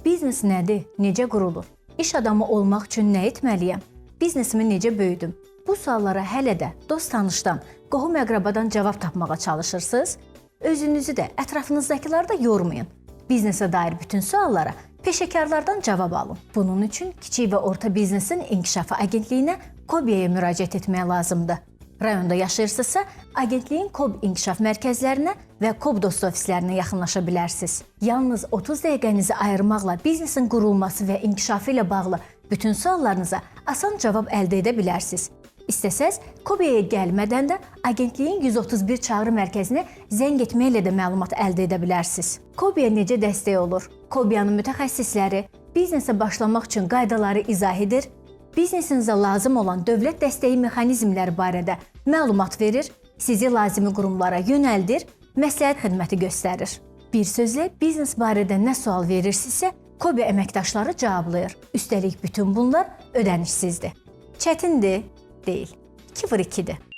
Biznes nədir? Necə qurulur? İş adamı olmaq üçün nə etməliyəm? Biznesimi necə böyüdüm? Bu suallara hələ də dost-tanışdan, qohum-əqrabadan cavab tapmağa çalışırsınız. Özünüzü də, ətrafınızdakiləri da yormayın. Biznesə dair bütün suallara peşəkarlardan cavab alın. Bunun üçün Kiçik və Orta Biznesin İnkişafı Agentliyinə KOBİ-yə müraciət etmək lazımdır. Rayonda yaşayırsınızsa, agentliyin KOB inkişaf mərkəzlərinə və KOB dost ofislərinə yaxınlaşa bilərsiniz. Yalnız 30 dəqiqənizi ayırmaqla biznesin qurulması və inkişafı ilə bağlı bütün suallarınıza asan cavab əldə edə bilərsiniz. İstəsəz, KOBİ-yə gəlmədən də agentliyin 131 çağrı mərkəzinə zəng etməklə də məlumat əldə edə bilərsiniz. KOBİ-yə necə dəstək olur? KOBİ-yanın mütəxəssisləri biznesə başlamaq üçün qaydaları izah edir, biznesinizə lazım olan dövlət dəstəyi mexanizmləri barədə məlumat verir, sizi lazımi qurumlara yönəldir, məsləhət xidməti göstərir. Bir sözlə, biznes barədə nə sual verirsinizsə, KOBİ əməkdaşları cavablayır. Üstəlik bütün bunlar ödənişsizdir. Çətindir? Deyil. 2x2-dir.